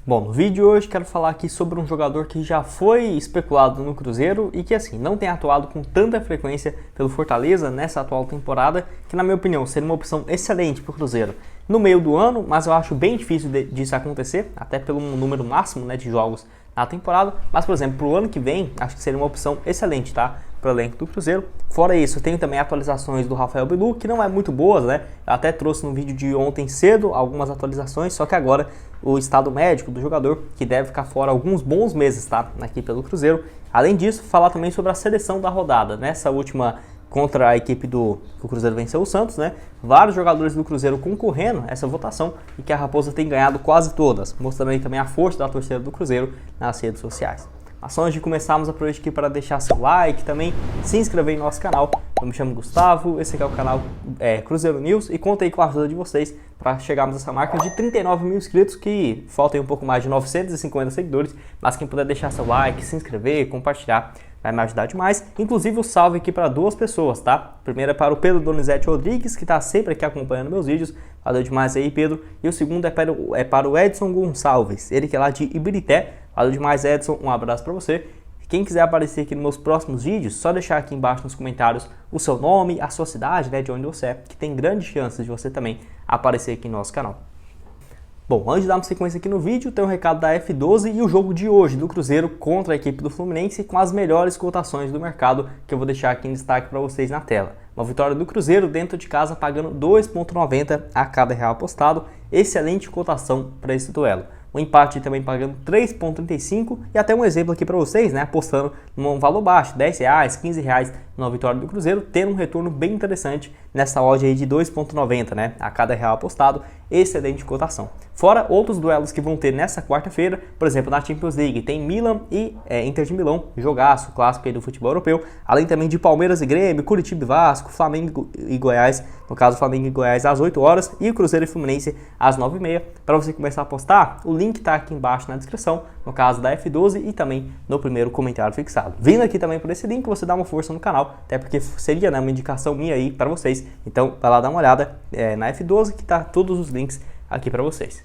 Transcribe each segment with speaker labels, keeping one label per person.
Speaker 1: Bom, no vídeo de hoje quero falar aqui sobre um jogador que já foi especulado no Cruzeiro e que assim, não tem atuado com tanta frequência pelo Fortaleza nessa atual temporada, que na minha opinião seria uma opção excelente para o Cruzeiro no meio do ano, mas eu acho bem difícil disso acontecer, até pelo número máximo, né, de jogos na temporada, mas por exemplo, para o ano que vem, acho que seria uma opção excelente, tá? Para o elenco do Cruzeiro. Fora isso, eu tenho também atualizações do Rafael Bilu, que não é muito boas, né? Eu até trouxe no vídeo de ontem cedo algumas atualizações, só que agora o estado médico do jogador, que deve ficar fora alguns bons meses, tá? Aqui pelo Cruzeiro. Além disso, falar também sobre a seleção da rodada. Nessa última contra a equipe que o Cruzeiro venceu o Santos, né? Vários jogadores do Cruzeiro concorrendo a essa votação e que a Raposa tem ganhado quase todas, mostrando aí também a força da torcida do Cruzeiro nas redes sociais. Mas antes de começarmos, aproveite aqui para deixar seu like, também se inscrever em nosso canal. Eu me chamo Gustavo, esse aqui é o canal Cruzeiro News e conto aí com a ajuda de vocês para chegarmos a essa marca de 39 mil inscritos, que falta aí um pouco mais de 950 seguidores, mas quem puder deixar seu like, se inscrever, compartilhar, vai me ajudar demais. Inclusive o salve aqui para duas pessoas, tá? Primeiro é para o Pedro Donizete Rodrigues, que está sempre aqui acompanhando meus vídeos. Valeu demais aí, Pedro. E o segundo é para o Edson Gonçalves, ele que é lá de Ibirité. Valeu demais, Edson. Um abraço para você. Quem quiser aparecer aqui nos meus próximos vídeos, só deixar aqui embaixo nos comentários o seu nome, a sua cidade, né, de onde você é, que tem grandes chances de você também aparecer aqui no nosso canal. Bom, antes de darmos sequência aqui no vídeo, tem um recado da F12 e o jogo de hoje do Cruzeiro contra a equipe do Fluminense com as melhores cotações do mercado que eu vou deixar aqui em destaque para vocês na tela. Uma vitória do Cruzeiro dentro de casa pagando 2,90 a cada real apostado, excelente cotação para esse duelo. O empate também pagando 3,35 e até um exemplo aqui para vocês, né, apostando num valor baixo, R$10, R$15 numa vitória do Cruzeiro, tendo um retorno bem interessante nessa odd aí de 2,90, né, a cada real apostado, excelente cotação. Fora outros duelos que vão ter nessa quarta-feira, por exemplo, na Champions League tem Milan e Inter de Milão, jogaço clássico aí do futebol europeu, além também de Palmeiras e Grêmio, Curitiba e Vasco, Flamengo e Goiás, no caso Flamengo e Goiás às 8 horas e o Cruzeiro e Fluminense às 9h30. Para você começar a apostar, o link está aqui embaixo na descrição, no caso da F12 e também no primeiro comentário fixado. Vindo aqui também por esse link, você dá uma força no canal, até porque seria, né, uma indicação minha aí para vocês. Então vai lá dar uma olhada na F12 que tá todos os links aqui para vocês.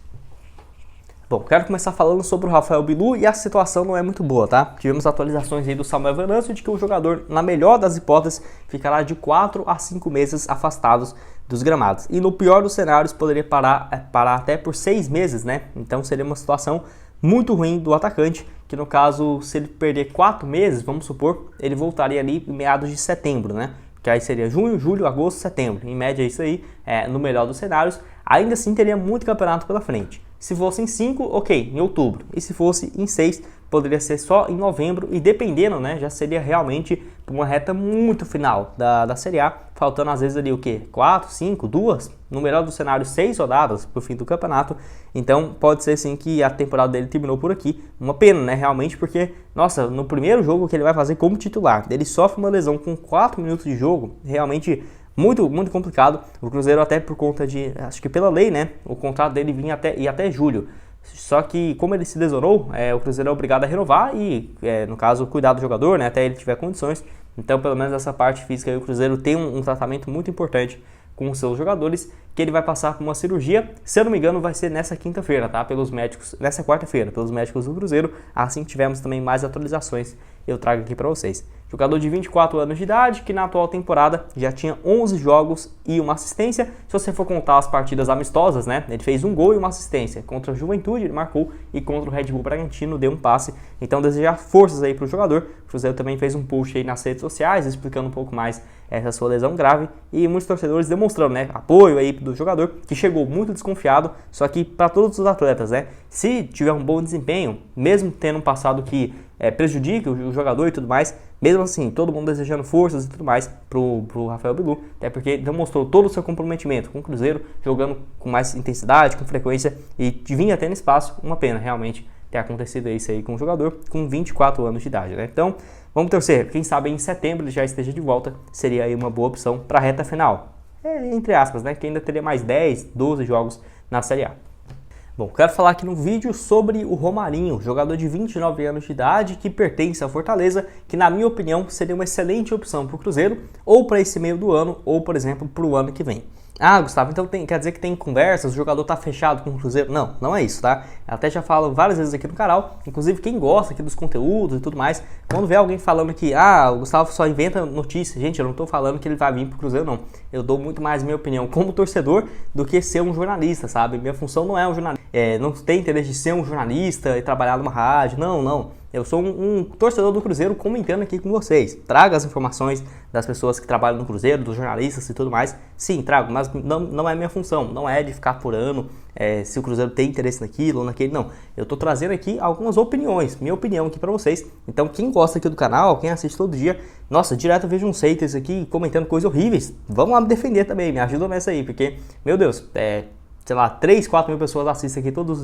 Speaker 1: Bom, quero começar falando sobre o Rafael Bilu e a situação não é muito boa, tá? Tivemos atualizações aí do Samuel Venâncio de que o jogador, na melhor das hipóteses, ficará de 4 a 5 meses afastados dos gramados. E no pior dos cenários, poderia parar até por 6 meses, né? Então seria uma situação muito ruim do atacante, que no caso, se ele perder 4 meses, vamos supor, ele voltaria ali em meados de setembro, né? Que aí seria junho, julho, agosto, setembro. Em média isso aí, no melhor dos cenários. Ainda assim teria muito campeonato pela frente. Se fosse em 5, ok, em outubro. E se fosse em 6, poderia ser só em novembro. E dependendo, né, já seria realmente uma reta muito final da Série A. Faltando às vezes ali o quê? 4, 5, 2? No melhor do cenário, 6 rodadas para o fim do campeonato. Então pode ser sim que a temporada dele terminou por aqui. Uma pena, né, realmente, porque, nossa, no primeiro jogo que ele vai fazer como titular, ele sofre uma lesão com 4 minutos de jogo, realmente muito, muito complicado. O Cruzeiro até por conta de, acho que pela lei, né, o contrato dele vinha até julho. Só que como ele se lesionou, o Cruzeiro é obrigado a renovar e, no caso, cuidar do jogador, né, até ele tiver condições. Então, pelo menos essa parte física aí, o Cruzeiro tem um tratamento muito importante com os seus jogadores, que ele vai passar por uma cirurgia, se eu não me engano vai ser nessa quinta-feira, tá? Pelos médicos, nessa quarta-feira, pelos médicos do Cruzeiro. Assim que tivermos também mais atualizações, eu trago aqui para vocês. Jogador de 24 anos de idade, que na atual temporada já tinha 11 jogos e uma assistência. Se você for contar as partidas amistosas, né? Ele fez um gol e uma assistência. Contra a Juventude ele marcou e contra o Red Bull Bragantino deu um passe. Então desejar forças aí para o jogador. O Cruzeiro também fez um post aí nas redes sociais explicando um pouco mais essa sua lesão grave. E muitos torcedores demonstrando, né, apoio aí do jogador, que chegou muito desconfiado. Só que para todos os atletas, né? Se tiver um bom desempenho, mesmo tendo um passado que prejudica o jogador e tudo mais, mesmo assim, todo mundo desejando forças e tudo mais pro Rafael Bilu, até porque demonstrou todo o seu comprometimento com o Cruzeiro, jogando com mais intensidade, com frequência e vinha até no espaço. Uma pena realmente ter acontecido isso aí com o jogador com 24 anos de idade, né? Então, vamos torcer, quem sabe em setembro ele já esteja de volta, seria aí uma boa opção para a reta final. Entre aspas, né? Que ainda teria mais 10, 12 jogos na Série A. Bom, quero falar aqui no vídeo sobre o Romarinho, jogador de 29 anos de idade que pertence ao Fortaleza, que na minha opinião seria uma excelente opção para o Cruzeiro, ou para esse meio do ano, ou por exemplo para o ano que vem. Ah, Gustavo, então quer dizer que tem conversas, o jogador tá fechado com o Cruzeiro? Não, não é isso, tá? Eu até já falo várias vezes aqui no canal, inclusive quem gosta aqui dos conteúdos e tudo mais, quando vê alguém falando que, o Gustavo só inventa notícia, gente, eu não tô falando que ele vai vir pro Cruzeiro, não. Eu dou muito mais minha opinião como torcedor do que ser um jornalista, sabe? Minha função não é um jornalista, não tem interesse de ser um jornalista e trabalhar numa rádio, não. Eu sou um torcedor do Cruzeiro comentando aqui com vocês. Trago as informações das pessoas que trabalham no Cruzeiro, dos jornalistas e tudo mais. Sim, trago, mas não é minha função. Não é de ficar apurando se o Cruzeiro tem interesse naquilo ou naquele, não. Eu tô trazendo aqui algumas opiniões, minha opinião aqui pra vocês. Então, quem gosta aqui do canal, quem assiste todo dia, nossa, direto eu vejo uns haters aqui comentando coisas horríveis. Vamos lá me defender também, me ajuda nessa aí, porque, meu Deus, sei lá, 3, 4 mil pessoas assistem aqui todos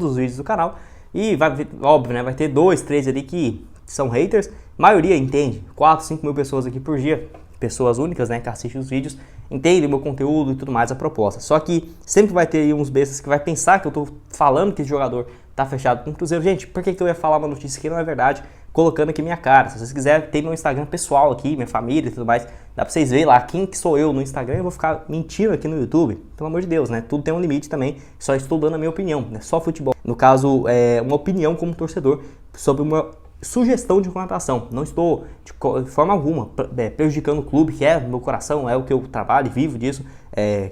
Speaker 1: os vídeos do canal. E óbvio, né? Vai ter 2, 3 ali que são haters. A maioria entende. 4, 5 mil pessoas aqui por dia. Pessoas únicas, né? Que assistem os vídeos. Entendem o meu conteúdo e tudo mais, a proposta. Só que sempre vai ter aí uns bestas que vai pensar que eu tô falando que esse jogador tá fechado com o Cruzeiro. Gente, por que eu ia falar uma notícia que não é verdade? Colocando aqui minha cara. Se vocês quiserem, tem meu Instagram pessoal aqui, minha família e tudo mais. Dá pra vocês verem lá quem que sou eu no Instagram. Eu vou ficar mentindo aqui no YouTube. Pelo amor de Deus, né? Tudo tem um limite também. Só estou dando a minha opinião, né? Só futebol. No caso, uma opinião como torcedor sobre uma sugestão de contratação. Não estou de forma alguma prejudicando o clube, que é do meu coração, é o que eu trabalho e vivo disso,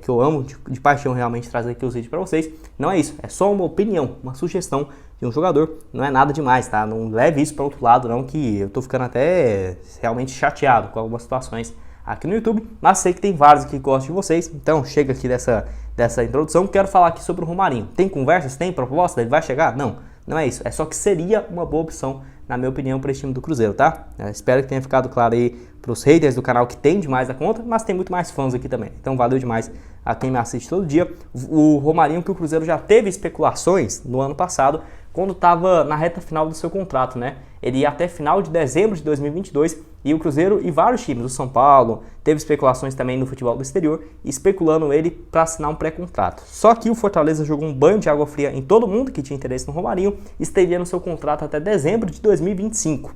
Speaker 1: que eu amo de paixão realmente trazer aqui os vídeos para vocês. Não é isso, é só uma opinião, uma sugestão de um jogador, não é nada demais, tá? Não leve isso para outro lado não, que eu tô ficando até realmente chateado com algumas situações aqui no YouTube, mas sei que tem vários que gostam de vocês, então chega aqui dessa introdução. Quero falar aqui sobre o Romarinho. Tem conversas, tem proposta, ele vai chegar? Não é isso, é só que seria uma boa opção, na minha opinião, para esse time do Cruzeiro, tá? Espero que tenha ficado claro aí para os haters do canal que tem demais a conta, mas tem muito mais fãs aqui também, então valeu demais a quem me assiste todo dia. O Romarinho, que o Cruzeiro já teve especulações no ano passado, quando estava na reta final do seu contrato, né? Ele ia até final de dezembro de 2022 e o Cruzeiro e vários times, o São Paulo, teve especulações também no futebol do exterior, especulando ele para assinar um pré-contrato. Só que o Fortaleza jogou um banho de água fria em todo mundo que tinha interesse no Romarinho, estendendo seu contrato até dezembro de 2025.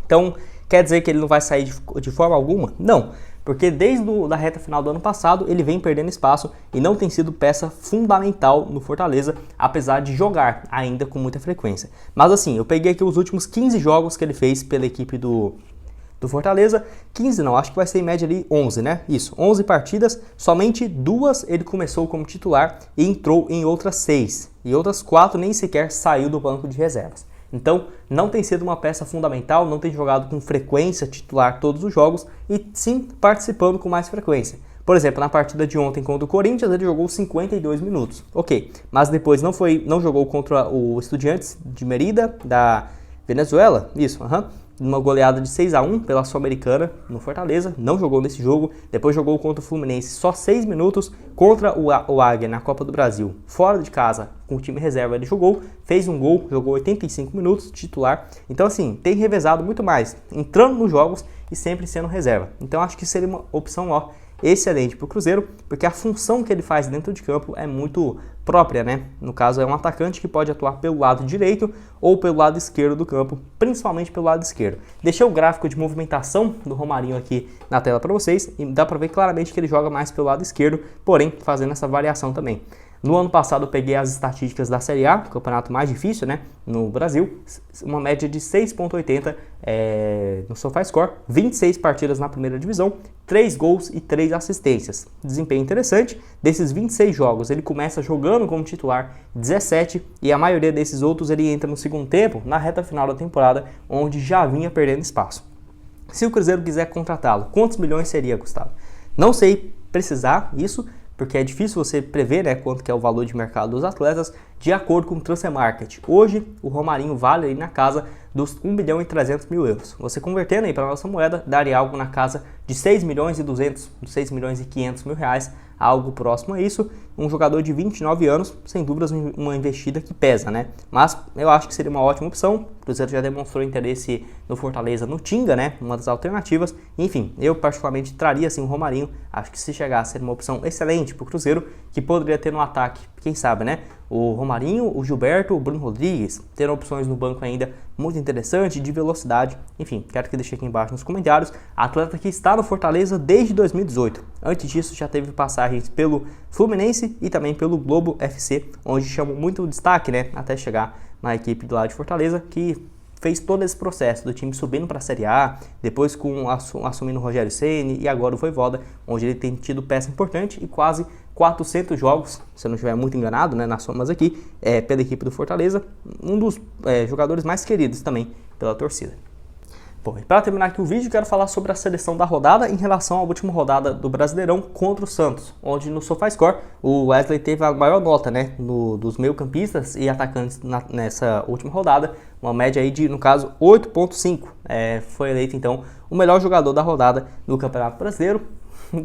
Speaker 1: Então, quer dizer que ele não vai sair de forma alguma? Não. Porque desde a reta final do ano passado ele vem perdendo espaço e não tem sido peça fundamental no Fortaleza, apesar de jogar ainda com muita frequência. Mas assim, eu peguei aqui os últimos 15 jogos que ele fez pela equipe do Fortaleza. 15 não, acho que vai ser em média ali 11, né? Isso, 11 partidas, somente 2 ele começou como titular e entrou em outras 6. E outras 4 nem sequer saiu do banco de reservas. Então, não tem sido uma peça fundamental, não tem jogado com frequência titular todos os jogos e sim participando com mais frequência. Por exemplo, na partida de ontem contra o Corinthians, ele jogou 52 minutos. Ok, mas depois não jogou contra o Estudiantes de Mérida, da Venezuela, isso, uma goleada de 6-1 pela Sul-Americana no Fortaleza, não jogou nesse jogo, depois jogou contra o Fluminense só 6 minutos, contra o Águia na Copa do Brasil, fora de casa, com o time reserva ele jogou, fez um gol, jogou 85 minutos, titular, então assim, tem revezado muito mais, entrando nos jogos e sempre sendo reserva, então acho que seria uma opção excelente para o Cruzeiro, porque a função que ele faz dentro de campo é muito própria, né? No caso, é um atacante que pode atuar pelo lado direito ou pelo lado esquerdo do campo, principalmente pelo lado esquerdo. Deixei o gráfico de movimentação do Romarinho aqui na tela para vocês e dá para ver claramente que ele joga mais pelo lado esquerdo, porém fazendo essa variação também. No ano passado eu peguei as estatísticas da Série A, o campeonato mais difícil, né, no Brasil, uma média de 6,80 no SofaScore, 26 partidas na primeira divisão, 3 gols e 3 assistências. Desempenho interessante, desses 26 jogos ele começa jogando como titular 17 e a maioria desses outros ele entra no segundo tempo, na reta final da temporada, onde já vinha perdendo espaço. Se o Cruzeiro quiser contratá-lo, quantos milhões seria, Gustavo? Não sei precisar isso, porque é difícil você prever, né, quanto que é o valor de mercado dos atletas de acordo com o Transfer Market. Hoje, o Romarinho vale aí na casa dos 1 bilhão e 300 mil euros. Você convertendo aí para a nossa moeda, daria algo na casa de 6 milhões e 200, 6 milhões e 500 mil reais, algo próximo a isso. Um jogador de 29 anos, sem dúvidas uma investida que pesa, né? Mas eu acho que seria uma ótima opção. O Cruzeiro já demonstrou interesse no Fortaleza, no Tinga, né? Uma das alternativas. Enfim, eu particularmente traria assim o Romarinho. Acho que se chegar a ser uma opção excelente para o Cruzeiro, que poderia ter no ataque, quem sabe, né? o Romarinho, o Gilberto, o Bruno Rodrigues. Terão opções no banco ainda muito interessante, de velocidade. Enfim, quero que deixe aqui embaixo nos comentários. Atleta que está no Fortaleza desde 2018. Antes disso já teve passagens pelo Fluminense e também pelo Globo FC, onde chamou muito destaque, né, até chegar na equipe do lado de Fortaleza, que fez todo esse processo do time subindo para a Série A, depois assumindo o Rogério Ceni e agora o Vojvoda, onde ele tem tido peça importante e quase 400 jogos, se eu não estiver muito enganado, né, nas somas aqui, pela equipe do Fortaleza, um dos jogadores mais queridos também pela torcida. Bom, e para terminar aqui o vídeo, quero falar sobre a seleção da rodada em relação à última rodada do Brasileirão contra o Santos, onde no SofaScore o Wesley teve a maior nota, né, dos meio-campistas e atacantes nessa última rodada, uma média aí de, no caso, 8.5. Foi eleito então o melhor jogador da rodada no Campeonato Brasileiro.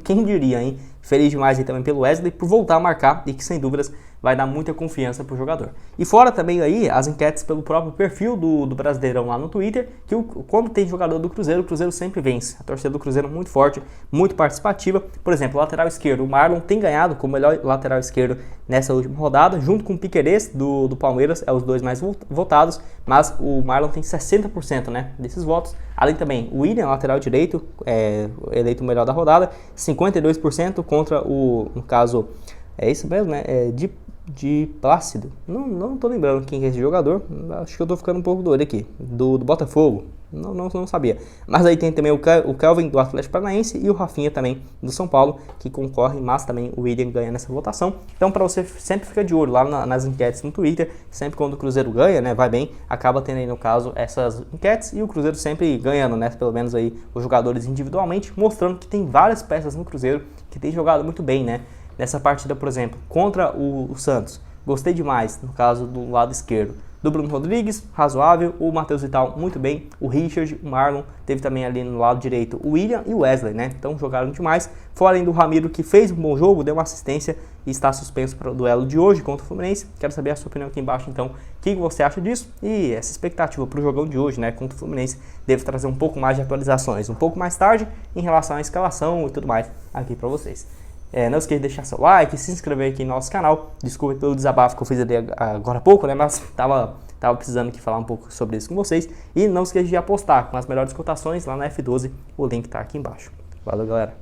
Speaker 1: Quem diria, hein? Feliz demais aí também pelo Wesley por voltar a marcar e que sem dúvidas vai dar muita confiança pro jogador. E fora também aí as enquetes pelo próprio perfil do Brasileirão lá no Twitter, que quando tem jogador do Cruzeiro, o Cruzeiro sempre vence. A torcida do Cruzeiro é muito forte, muito participativa. Por exemplo, o lateral esquerdo, o Marlon tem ganhado como melhor lateral esquerdo nessa última rodada, junto com o Piquerez do Palmeiras, os dois mais votados, mas o Marlon tem 60%, né, desses votos. Além também, o William, lateral direito, eleito o melhor da rodada, 52% contra no caso, é isso mesmo, né, de Plácido. Não tô lembrando quem é esse jogador, acho que eu tô ficando um pouco doido aqui, do Botafogo, não sabia. Mas aí tem também o Kelvin do Atlético Paranaense e o Rafinha também do São Paulo, que concorrem, mas também o William ganha nessa votação. Então para você sempre ficar de olho lá nas enquetes no Twitter, sempre quando o Cruzeiro ganha, né, vai bem, acaba tendo aí no caso essas enquetes e o Cruzeiro sempre ganhando, né, pelo menos aí os jogadores individualmente, mostrando que tem várias peças no Cruzeiro que tem jogado muito bem, né. Nessa partida, por exemplo, contra o Santos, gostei demais, no caso do lado esquerdo, do Bruno Rodrigues, razoável, o Matheus Vital, muito bem, o Richard, o Marlon, teve também ali no lado direito o William e o Wesley, né, então jogaram demais, fora ainda o Ramiro, que fez um bom jogo, deu uma assistência e está suspenso para o duelo de hoje contra o Fluminense. Quero saber a sua opinião aqui embaixo, então, o que você acha disso e essa expectativa para o jogão de hoje, né, contra o Fluminense, deve trazer um pouco mais de atualizações, um pouco mais tarde, em relação à escalação e tudo mais, aqui para vocês. Não esqueça de deixar seu like, se inscrever aqui no nosso canal. Desculpe pelo desabafo que eu fiz ali agora há pouco, né? Mas tava precisando aqui falar um pouco sobre isso com vocês. E não esqueça de apostar com as melhores cotações lá na F12. O link tá aqui embaixo. Valeu, galera!